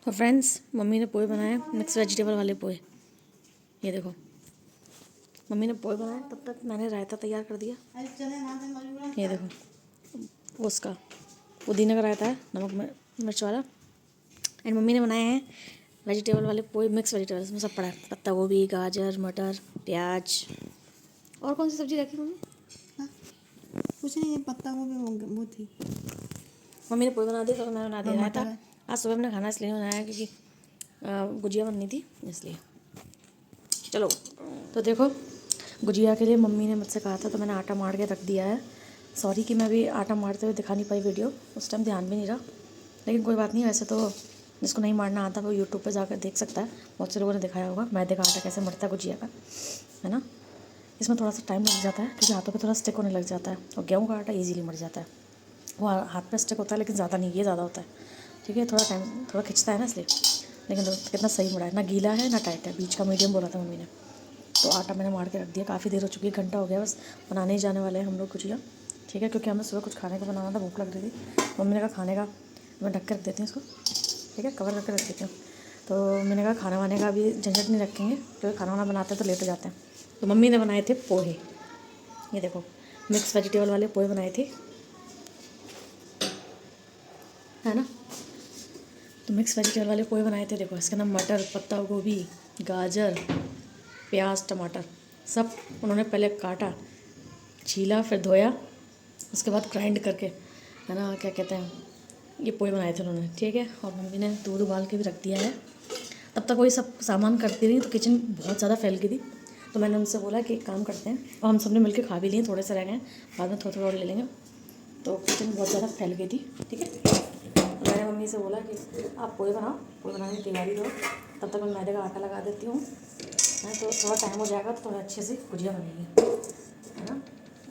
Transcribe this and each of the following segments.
तो friends, mummy ने पोहे बनाए मिक्स वेजिटेबल वाले पोहे। ये देखो, मम्मी ने पोहे बनाए, तब तक मैंने रायता तैयार कर दिया। ये देखो, वो उसका पुदीना का रायता है, नमक मिर्च वाला। एंड मम्मी ने बनाए हैं वेजिटेबल वाले पोहे, मिक्स वेजिटेबल्स में सब पड़ा है, पत्ता गोभी, गाजर, मटर, प्याज। और कौन सी सब्जी रखी मम्मी? कुछ नहीं, ये पत्ता गोभी वो थी। मम्मी ने पोहे बना दिए तो मैं बना दिया रायता। मटर। आज सुबह हमने खाना इसलिए बनाया क्योंकि गुजिया बननी थी, इसलिए। चलो, तो देखो, गुजिया के लिए मम्मी ने मुझसे कहा था तो मैंने आटा मार के रख दिया है। सॉरी कि मैं भी आटा मारते हुए दिखा नहीं पाई वीडियो, उस टाइम ध्यान भी नहीं रहा, लेकिन कोई बात नहीं। वैसे तो जिसको नहीं मारना आता वो यूट्यूब पे जाकर देख सकता है, बहुत से लोगों ने दिखाया होगा मैदे का आटा कैसे मरता है गुजिया का, है ना। इसमें थोड़ा सा टाइम लग जाता है क्योंकि हाथों पे थोड़ा स्टिक होने लग जाता है, और गेहूँ का आटा ईजीली मर जाता है। वो हाथ पे स्टिक होता है लेकिन ज़्यादा नहीं, ये ज़्यादा होता है, ठीक है। थोड़ा टाइम थोड़ा खिंचता है ना, इसलिए। लेकिन कितना सही मरा है, ना गीला है ना टाइट है, बीच का मीडियम बोला था मम्मी ने। तो आटा मैंने मार के रख दिया, काफ़ी देर हो चुकी है, घंटा हो गया, बस बनाने ही जाने वाले हैं हम लोग गुजिया, ठीक है। क्योंकि हमें सुबह कुछ खाने को बनाना था, भूख लग रही थी। मम्मी ने कहा खाने का मैं ढक के रख देती हूँ इसको, ठीक है, कवर करके रख देती हूँ। तो मैंने कहा खाना वाने का भी झंझट नहीं रखेंगे, क्योंकि खाना वाना बनाते हैं तो लेट हो जाते हैं। तो मम्मी ने बनाए थे पोहे, ये देखो, मिक्स वेजिटेबल वाले पोहे बनाए थे, है ना। तो मिक्स वेजिटेबल वाले पोहे बनाए थे। देखो, इसके नाम मटर, पत्ता गोभी, गाजर, प्याज, टमाटर सब उन्होंने पहले काटा, छीला, फिर धोया, उसके बाद ग्राइंड करके, है ना, क्या कहते हैं, ये पोहे बनाए थे उन्होंने, ठीक है। और मम्मी ने दूध उबाल के भी रख दिया है। तब तक वही सब सामान करती रही तो किचन बहुत ज़्यादा फैल गई थी। तो मैंने उनसे बोला कि एक काम करते हैं, और हम सब ने मिलकर खा भी लिए, थोड़े से रह गए, बाद में थोड़ा थोड़ा और ले लेंगे। तो किचन बहुत ज़्यादा फैल गई थी, ठीक है। तो मैंने मम्मी से बोला कि आप पोहे बनाओ, पोहे बनाने की तैयारी करो, तब तक मैं मैदे का आटा लगा देती हूँ, है। तो थोड़ा टाइम हो जाएगा तो थोड़ा अच्छे से गुजिया बनेगी, है ना।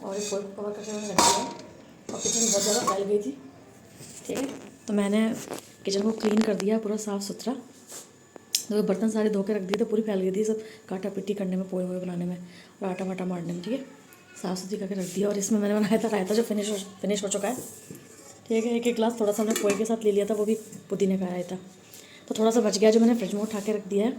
और एक पोहे को कवर करके मैंने रख दिया, और किचन बहुत ज़्यादा फैल गई थी, ठीक है। तो मैंने किचन को क्लीन कर दिया पूरा साफ़ सुथरा। तो बर्तन सारे धो के रख दिए थे, पूरी फैल गई थी सब काटा पिट्टी करने में, पोहे बनाने में और आटा वाटा मारने में, ठीक है। साफ़ सुथरी करके रख दिया। और इसमें मैंने बनाया था रायता, जो फिनिश हो चुका है, ठीक है। एक गिलास थोड़ा सा हमने पोहे के साथ ले लिया था, वो भी पुदीने का रायता। तो थोड़ा सा बच गया जो मैंने फ्रिज में उठा के रख दिया है,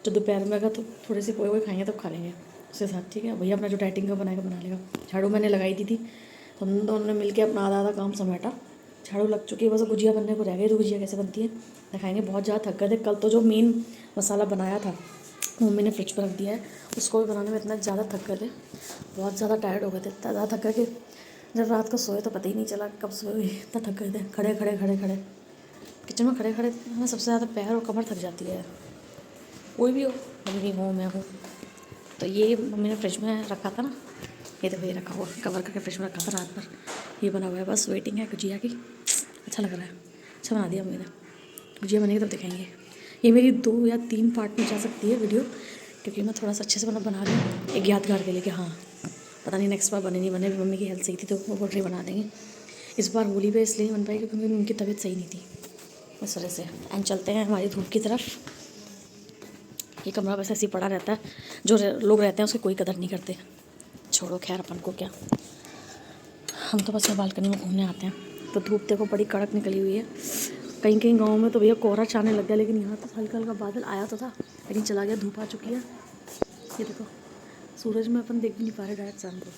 जो दोपहर में अगर तो थोड़े से पोहे खाएंगे तब खा लेंगे उसके साथ, ठीक है। भैया अपना जो डाइटिंग का बनाएगा बना लेगा। झाड़ू मैंने लगाई दी थी, तो हम दोनों ने मिलकर अपना आधा आधा काम समेटा। झाड़ू लग चुकी है, बस गुजिया बनने को रह गई। तो गुजिया कैसे बनती है दिखाएंगे। बहुत ज़्यादा थक गए थे कल, तो जो मेन मसाला बनाया था मम्मी ने फ्रिज पर रख दिया है, उसको भी बनाने में इतना ज़्यादा थक गए थे, बहुत ज़्यादा टायर्ड हो गए थे, इतना ज़्यादा थक गए कि जब रात को सोए तो पता ही नहीं चला कब सोए, इतना थक गए थे। खड़े खड़े खड़े खड़े किचन में खड़े खड़े हमें सबसे ज़्यादा पैर और कमर थक जाती है, कोई भी हो, मम्मी हो, मैं हूँ। तो ये मम्मी ने फ्रिज में रखा था ना, ये देखो, ये रखा हुआ कवर करके फ्रिज में रखा था रात भर, ये बना हुआ है, बस वेटिंग है गुजिया की। अच्छा लग रहा है, अच्छा बना दिया मम्मी ने। गुजिया बनेगी तब दिखाएंगे। ये मेरी 2 या 3 पार्ट में जा सकती है वीडियो, क्योंकि मैं थोड़ा सा अच्छे से बना रही हूँ, एक यादगार के लिए कि हाँ, पता नहीं नेक्स्ट बार बने नहीं बने, मम्मी की हेल्थ सही थी तो वो बोल रही बना देंगे। इस बार होली पे इसलिए नहीं बन पाई क्योंकि उनकी तबीयत सही नहीं थी, इस वजह से। एंड चलते हैं हमारी धूप की तरफ। ये कमरा बस ऐसे ही पड़ा रहता है, जो लोग रहते हैं उसकी कोई कदर नहीं करते। छोड़ो, खैर अपन को क्या, हम तो बस बालकनी में घूमने आते हैं। तो धूप देखो बड़ी कड़क निकली हुई है। कहीं कहीं गांव में तो भैया कोहरा छाने लग गया, लेकिन यहाँ तो हल्का हल्का बादल आया तो था, लेकिन चला गया, धूप आ चुकी है। ये देखो, सूरज में अपन देख भी नहीं पा रहे डायरेक्ट शाम को,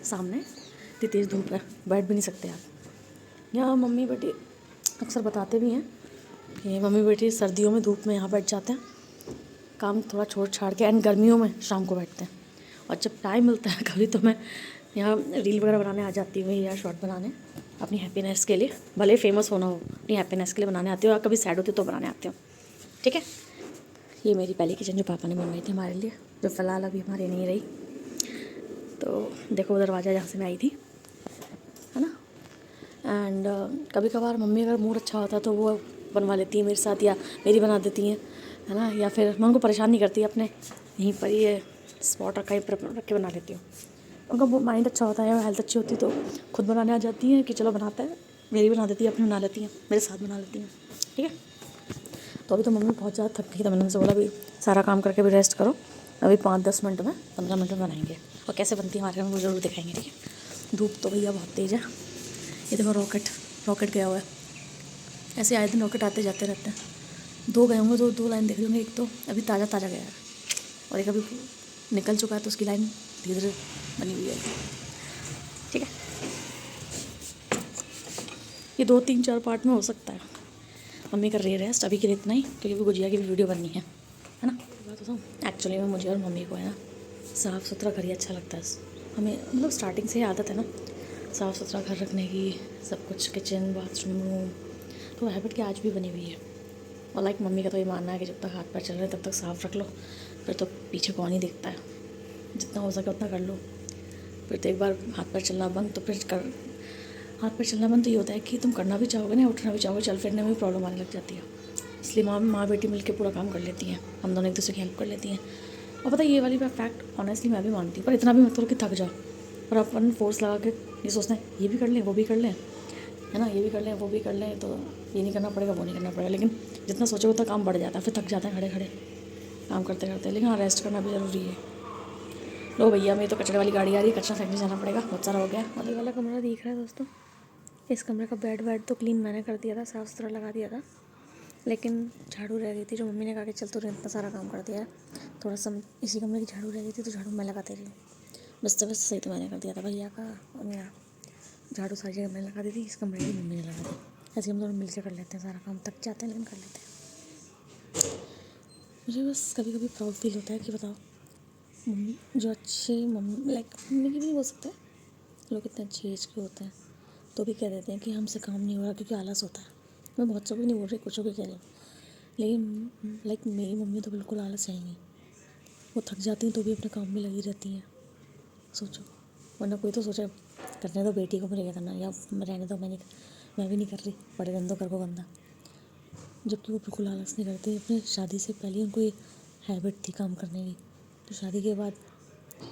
सामने इतनी तेज़ धूप है, बैठ भी नहीं सकते आप। यहाँ मम्मी बेटी अक्सर बताते भी हैं कि मम्मी बेटी सर्दियों में धूप में यहाँ बैठ जाते हैं, काम थोड़ा छोड़ छाड़ के, एंड गर्मियों में शाम को बैठते हैं। और जब टाइम मिलता है कभी तो मैं यहाँ रील वगैरह बनाने आ जाती हूँ या शॉर्ट बनाने, अपनी हैप्पीनेस के लिए, भले फेमस होना हो, अपनी हैप्पीनेस के लिए बनाने आती हूँ, या कभी सैड होती तो बनाने आती हूँ, ठीक है। ये मेरी पहली किचन जो पापा ने बनवाई थी हमारे लिए, जो फ़िलहाल अभी हमारी नहीं रही। तो देखो दरवाज़ा जहाँ से मैं आई थी, है ना। एंड कभी कभार मम्मी अगर मूड अच्छा होता है तो वो बनवा लेती है मेरे साथ, या मेरी बना देती हैं, है ना। या फिर मैं उनको परेशान नहीं करती, अपने यहीं पर ये स्पॉट रखा रख के बना लेती हूँ। उनका माइंड अच्छा होता है, हेल्थ अच्छी होती है, तो खुद बनाने आ जाती हैं कि चलो बनाते हैं, मेरी बना देती है, अपनी बना लेती हैं, मेरे साथ बना लेती हैं, ठीक है। तो अभी तो मम्मी बहुत ज़्यादा थक गई, तो मैंने उनसे बोला अभी सारा काम करके भी रेस्ट करो, अभी 5-10 मिनट में 15 मिनट में बनाएंगे, और कैसे बनती है हमारे घर में वो ज़रूर दिखाएंगे, ठीक है। धूप तो भैया बहुत तेज़ है। ये देखो रॉकेट गया हुआ है, ऐसे आए दिन रॉकेट आते जाते रहते हैं, दो गए होंगे, दो लाइन देख रहे होंगे। एक तो अभी ताज़ा ताज़ा गया है और एक अभी निकल चुका है, तो उसकी लाइन धीरे धीरे बनी हुई है। ठीक है, ये 2-3-4 पार्ट में हो सकता है। मम्मी कर रही है रेस्ट अभी के लिए इतना ही, क्योंकि अभी गुजिया की भी वीडियो बननी है ना। बात बताऊँ, एक्चुअली में मुझे और मम्मी को है ना साफ़ सुथरा घर ही अच्छा लगता है। हमें मतलब स्टार्टिंग से ही आदत है ना साफ़ सुथरा घर रखने की, सब कुछ किचन बाथरूम रूम, तो हैबिट की आज भी बनी हुई है। और लाइक मम्मी का तो ये मानना है कि जब तक हाथ पैर चल रहे हैं तब तक साफ़ रख लो, फिर तो पीछे कौन ही देखता है, जितना हो सके उतना कर लो। फिर तो एक बार हाथ पैर चलना बंद, तो फिर कर हाथ पैर चलना बंद तो ये होता है कि तुम करना भी चाहोगे ना, उठना भी चाहोगे, चल फिरने में भी प्रॉब्लम आने लग जाती है। इसलिए माँ बेटी मिलकर पूरा काम कर लेती हैं, हम दोनों एक दूसरे की हेल्प कर लेती हैं। और पता है ये वाली फैक्ट ऑनेस्टली मैं भी मानती हूँ, पर इतना भी मत करो कि थक जाओ और अपन फोर्स लगा के ये सोचते हैं ये भी कर लें वो भी कर लें, है ना, ये भी कर लें वो भी कर लें, तो ये नहीं करना पड़ेगा वो नहीं करना पड़ेगा। लेकिन जितना सोचो उतना काम बढ़ जाता है, फिर थक जाते हैं खड़े खड़े काम करते करते। लेकिन हाँ, रेस्ट करना भी ज़रूरी है। लो भैया, मेरी तो कचरे वाली गाड़ी आ रही है, कचरा फेंकने जाना पड़ेगा, बहुत सारा हो गया। और ये वाला कमरा दिख रहा है दोस्तों, इस कमरे का बेड तो क्लीन मैंने कर दिया था, साफ़ सुथरा लगा दिया था, लेकिन झाड़ू रह गई थी, जो मम्मी ने कहा कि चल तूने इतना सारा काम कर दिया है, थोड़ा सा इसी कमरे की झाड़ू रह गई थी तो झाड़ू मैं लगाते रही हूँ। बस सही तो मैंने कर दिया था भैया का और मेरा। झाड़ू सारी जगह मैंने लगा दी थी, इस कमरे की मम्मी ने लगा दी। ऐसे हम दोनों मिलकर कर लेते हैं सारा काम, थक जाते हैं लेकिन कर लेते हैं। मुझे बस कभी कभी प्राउड फील होता है कि बताओ मम्मी जो अच्छे मम्मी लाइक मम्मी की भी नहीं हो सकता है, लोग इतने अच्छे एज के होते हैं तो भी कह देते हैं कि हमसे काम नहीं हो रहा क्योंकि आलस होता है। मैं बहुत सौ भी नहीं बोल रही, कुछ भी कह रही हूँ, लेकिन लाइक मेरी मम्मी तो बिल्कुल आलस है ही नहीं। वो थक जाती हैं तो भी अपने काम में लगी रहती हैं। सोचो, वरना कोई तो सोचे करने दो बेटी को मेरे करना, या रहने दो मैं भी नहीं कर रही, पड़े रहने दो कर को बंदा। जबकि वो बिल्कुल आलस नहीं करती। अपने शादी से पहले उनको ये हैबिट थी काम करने की, तो शादी के बाद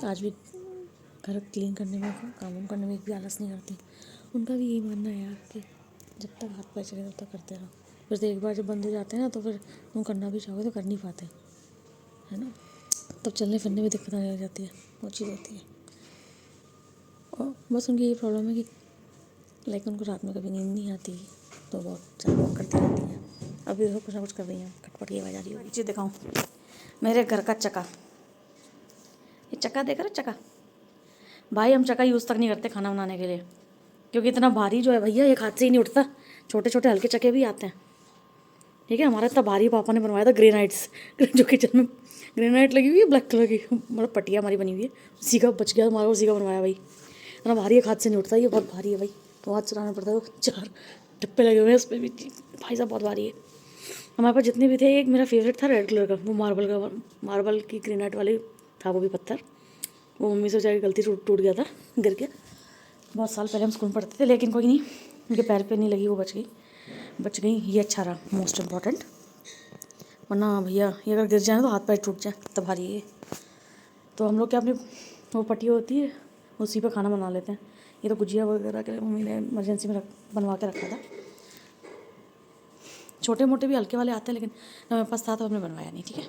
आज भी घर क्लीन करने में, काम करने में भी आलस नहीं करती। उनका भी यही मानना है यार कि जब तक हाथ पैर चले तब तक करते रहो, फिर तो एक बार जब बंद हो जाते हैं ना तो फिर तुम करना भी चाहोगे तो कर नहीं पाते, है ना। तब चलने फिरने में दिक्कत आने लग जाती है, वो चीज़ होती है। और बस उनकी यही प्रॉब्लम है कि लाइक उनको रात में कभी नींद नहीं आती, तो बहुत ज़्यादा वॉक करती रहती हैं। अभी देखो कुछ ना कुछ कर रही हैं, खटपट की आवाज़ आ रही होगी। चीज़ दिखाऊँ, मेरे घर का चक्का, ये चक्का देख रहे चक्का भाई, हम चक्का यूज़ तक नहीं करते खाना बनाने के लिए, क्योंकि इतना भारी जो है भैया एक हाथ से ही नहीं उठता। छोटे छोटे हल्के चक्के भी आते हैं, ठीक है। हमारा इतना भारी पापा ने बनवाया था ग्रेनाइट्स, जो किचन में ग्रेनाइट लगी हुई है ब्लैक कलर की, मतलब पट्टियाँ हमारी बनी हुई है, उसी का बच गया हमारा, उसी का बनवाया भाई। इतना भारी एक हाथ से नहीं उठता, ये बहुत भारी है भाई, तो हाथ चलाना पड़ता है। 4 टप्पे लगे हुए हैं उस पर भी, भाई साहब बहुत भारी है। हमारे पास जितने भी थे, एक मेरा फेवरेट था रेड कलर का, वो मार्बल की ग्रेनाइट वाली था, वो भी पत्थर, वो मम्मी से जाकर गलती टूट गया था गिर के। बहुत साल पहले हम स्कूल में पढ़ते थे, लेकिन कोई नहीं, उनके पैर पे नहीं लगी, वो बच गई। ये अच्छा रहा, मोस्ट इम्पॉर्टेंट, वरना भैया ये अगर गिर जाए तो हाथ पैर टूट जाए, तब भारी है। तो हम लोग क्या, अपनी वो पट्टिया होती है उसी पे खाना बना लेते हैं। ये तो गुजिया वगैरह के लिए मम्मी ने इमरजेंसी में बनवा के रखा था। छोटे मोटे भी हल्के वाले आते हैं, लेकिन मेरे पास था तो हमने बनवाया नहीं, ठीक है।